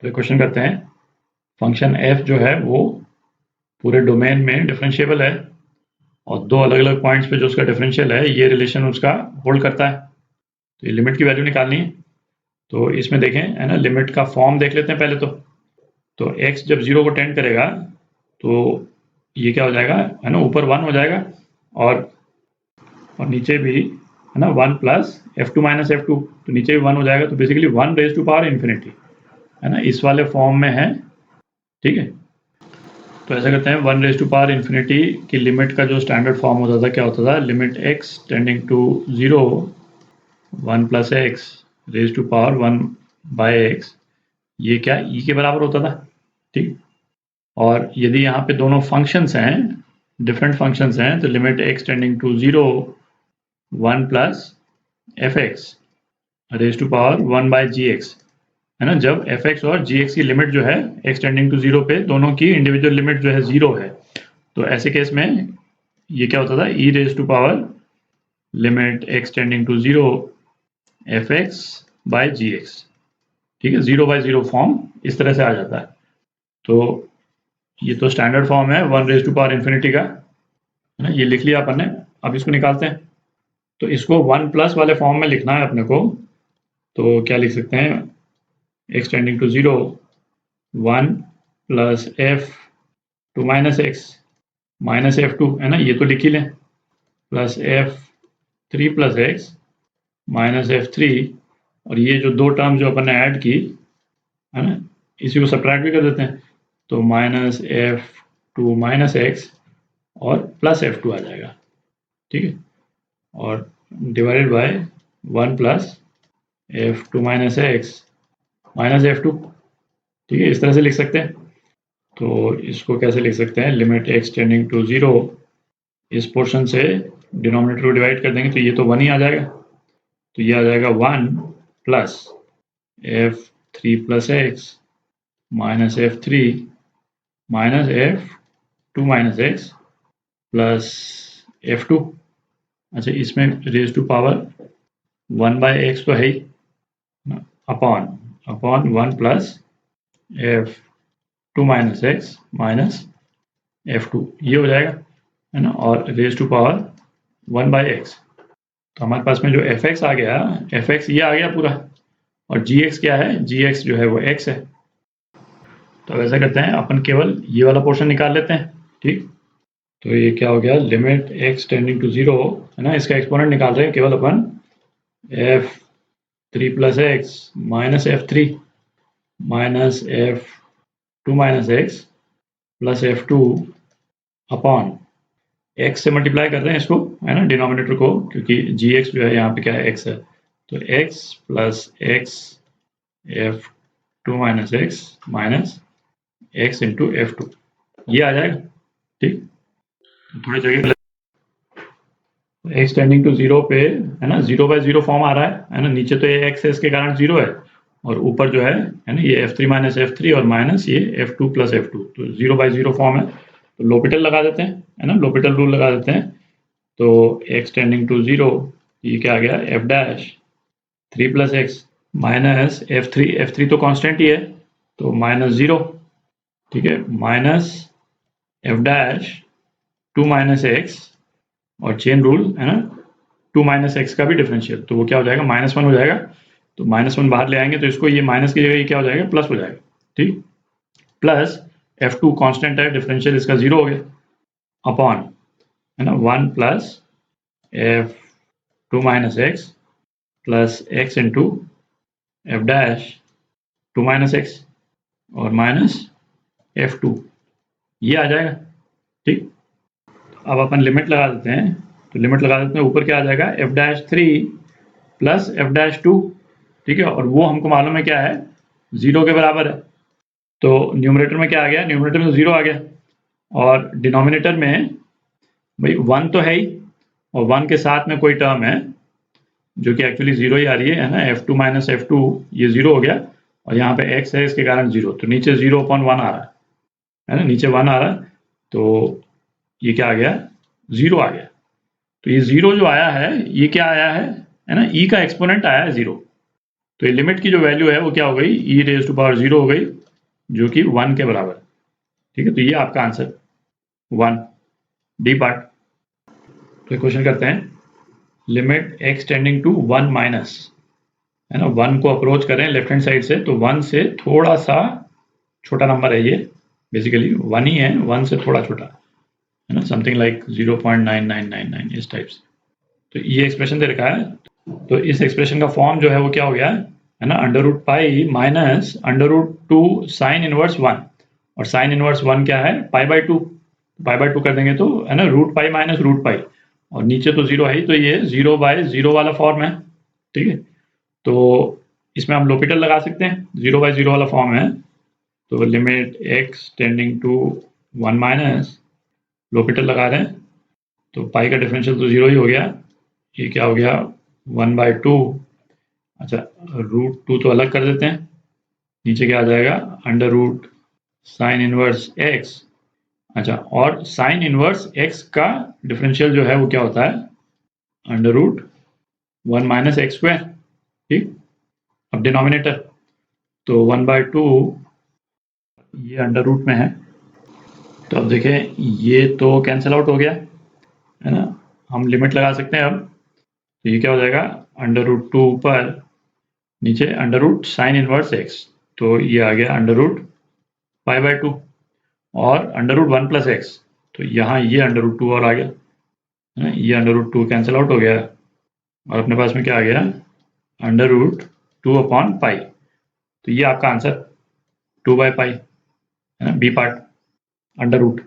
तो क्वेश्चन करते हैं, फंक्शन एफ जो है वो पूरे डोमेन में डिफरेंशिएबल है और दो अलग अलग पॉइंट्स पे जो उसका डिफरेंशियल है ये रिलेशन उसका होल्ड करता है। तो ये लिमिट की वैल्यू निकालनी है। तो इसमें देखें है ना, लिमिट का फॉर्म देख लेते हैं पहले। तो x जब 0 को टेंड करेगा तो ये क्या हो जाएगा है ना, ऊपर 1 हो जाएगा और नीचे भी है ना 1 प्लस f2 माइनस f2, तो नीचे भी 1 हो जाएगा। तो basically 1 raise to power infinity है ना, इस वाले फॉर्म में है। ठीक है, तो ऐसा करते हैं, 1 रेज टू पावर इन्फिनिटी की लिमिट का जो स्टैंडर्ड फॉर्म होता था क्या होता था, limit x tending to 0 1 plus x raise to power 1 by x, ये क्या e के बराबर होता था। ठीक, और यदि यहाँ पे दोनों फंक्शंस हैं, डिफरेंट फंक्शंस हैं, तो limit x tending to 0 1 plus F x raise to power 1 by G x है ना। जब एफ एक्स और जी एक्स की लिमिट जो है x टेंडिंग टू 0 पे दोनों की इंडिविजुअल लिमिट जो है 0 है, तो ऐसे केस में ये क्या होता था, e raise to power limit x tending to 0 F x by G x. ठीक है, 0 बाय 0 फॉर्म इस तरह से आ जाता है। तो ये तो स्टैंडर्ड फॉर्म है 1 रेज टू पावर इन्फिनिटी का है ना, ये लिख लिया अपन ने। अब इसको निकालते हैं, तो इसको 1 प्लस वाले फॉर्म में लिखना है अपने को। तो क्या लिख सकते हैं, x tending to 0 1 plus F two minus x minus f2 है ना, ये तो लिख ही लें, plus f3 plus X minus f3, और ये जो दो टर्म जो अपन ने ऐड की है ना, इसी को सब्ट्रैक्ट भी कर देते हैं। तो माइनस f2 माइनस एक्स और प्लस f2 आ जाएगा। ठीक है, और divided by 1 plus f2 minus x minus f2। ठीक है, इस तरह से लिख सकते हैं। तो इसको कैसे लिख सकते हैं, लिमिट x टेंडिंग टू 0, इस पोर्शन से डिनोमिनेटर को डिवाइड कर देंगे तो ये तो 1 ही आ जाएगा। तो ये आ जाएगा 1 plus f3 plus X minus f3 minus f2 minus X plus f2। अच्छा, इसमें raise to power 1 by X तो है ही, upon 1 plus f2 minus x minus f2, ये हो जाएगा है ना, और raise to power 1 by X. तो हमारे पास में जो fx आ गया, fx ये आ गया पूरा, और gx क्या है, gx जो है वो x है। तो ऐसा करते हैं, अपन केवल ये वाला पोर्शन निकाल लेते हैं। ठीक, तो ये क्या हो गया, लिमिट x टेंडिंग टू 0 है ना, इसका एक्सपोनेंट निकाल रहे हैं केवल अपन, f3 plus X minus f3 minus f2 minus X plus f2 upon x से मल्टीप्लाई कर रहे हैं इसको है ना, डिनोमिनेटर को, क्योंकि gx जो है यहाँ पे क्या है, x है। तो x plus x f2 minus x minus x into f2, ये आ जाएगा। ठीक, थोड़ी जगह x टेंडिंग टू 0 पे है ना, 0 बाय 0 फॉर्म आ रहा है ना, नीचे तो ये x है, इसके कारण 0 है, और ऊपर जो है ना ये f3 माइनस f3 और माइनस ये f2 प्लस f2, तो 0 बाय 0 फॉर्म है। तो लोपिटल लगा देते हैं है ना, लोपिटल रूल लगा देते हैं। तो x टेंडिंग टू 0, ये क्या आ गया, f dash 3 plus X minus f3 तो कांस्टेंट ही है, तो माइनस 0। ठीक है, minus f dash 2 minus x, और चेन रूल है ना, 2 माइनस एक्स का भी डिफरेंशियल, तो वो क्या हो जाएगा, -1 हो जाएगा। तो -1 बाहर ले आएंगे तो इसको ये माइनस की जगह ये क्या हो जाएगा, प्लस हो जाएगा। ठीक, प्लस f2 कांस्टेंट है, डिफरेंशियल इसका 0 हो गया, अपॉन है ना 1 plus f2 minus X plus x into F dash 2 minus x और माइनस f2, ये आ जाएगा। ठीक, अब अपन लिमिट लगा देते हैं। तो लिमिट लगा देते हैं, ऊपर क्या आ जाएगा, f dash 3 plus f dash 2। ठीक है, और वो हमको मालूम है क्या है, 0 के बराबर है। तो न्यूमरेटर में क्या आ गया, न्यूमरेटर में 0 आ गया, और डिनोमिनेटर में भाई 1 तो है ही, और 1 के साथ में कोई टर्म है जो कि एक्चुअली 0 ही आ रही है ना, f2 माइनस f2, ये 0 हो गया, और यहाँ पे x है, इसके कारण 0, तो नीचे 0 अपॉन 1 आ रहा है ना, नीचे 1 आ रहा है, तो ये क्या आ गया, 0 आ गया। तो ये 0 जो आया है, ये क्या आया है ना, e का एक्सपोनेंट आया है 0। तो ये लिमिट की जो वैल्यू है वो क्या हो गई, e रेज़ टू पावर 0 हो गई, जो कि 1 के बराबर। ठीक है, तो ये आपका आंसर 1 डी पार्ट। तो क्वेश्चन करते हैं, limit x tending to 1 minus, है ना, 1 को अप्रोच करें लेफ्ट हैंड साइड से, तो 1 से थोड़ा सा छोटा नंबर है ये, बेसिकली 1 ही है, 1 से थोड़ा छोटा, है ना, समथिंग लाइक 0.9999 इस टाइप से। तो ये एक्सप्रेशन दे रखा है, तो इस एक्सप्रेशन का फॉर्म जो है वो क्या हो गया है ना, under root pi minus under root 2 sine inverse 1, और साइन इनवर्स 1 क्या है, पाई बाई 2, पाई बाई 2 कर देंगे तो है ना root pi minus root pi, और नीचे तो 0 है ही, तो ये 0 बाय 0 वाला फॉर्म है। ठीक है, तो इसमें हम लोपिटल लगा सकते हैं, 0 बाय 0 वाला फॉर्म है, तो limit x tending to 1 minus, L'Hopital लगा रहे हैं, तो पाई का डिफरेंशियल तो 0 ही हो गया, ये क्या हो गया 1 बाय 2, अच्छा रूट 2 तो अलग कर देते हैं, नीचे क्या आ जाएगा under root sine inverse x, अच्छा, और साइन इनवर्स x का डिफरेंशियल जो है वो क्या होता है under root 1 minus x square. ठीक, अब डिनोमिनेटर तो 1 बाय 2 ये अंडर रूट में है, तो अब देखें ये तो कैंसिल आउट हो गया, है ना, हम लिमिट लगा सकते हैं अब, तो ये क्या हो जाएगा अंडर रूट 2 ऊपर, नीचे under root sine inverse x, तो ये आ गया अंडर रूट पाई बाय 2, और अंडर रूट 1 प्लस एक्स, तो यहाँ ये अंडर रूट 2 और आ गया, है ना, ये अंडर रूट 2 कैंसिल आउट हो गया, और अपने पास में क्या आ गया अंडर रूट 2 अपॉन पाई, तो ये आपका आंसर 2 बाय पाई, है ना, बी पार्ट अंडर रूट।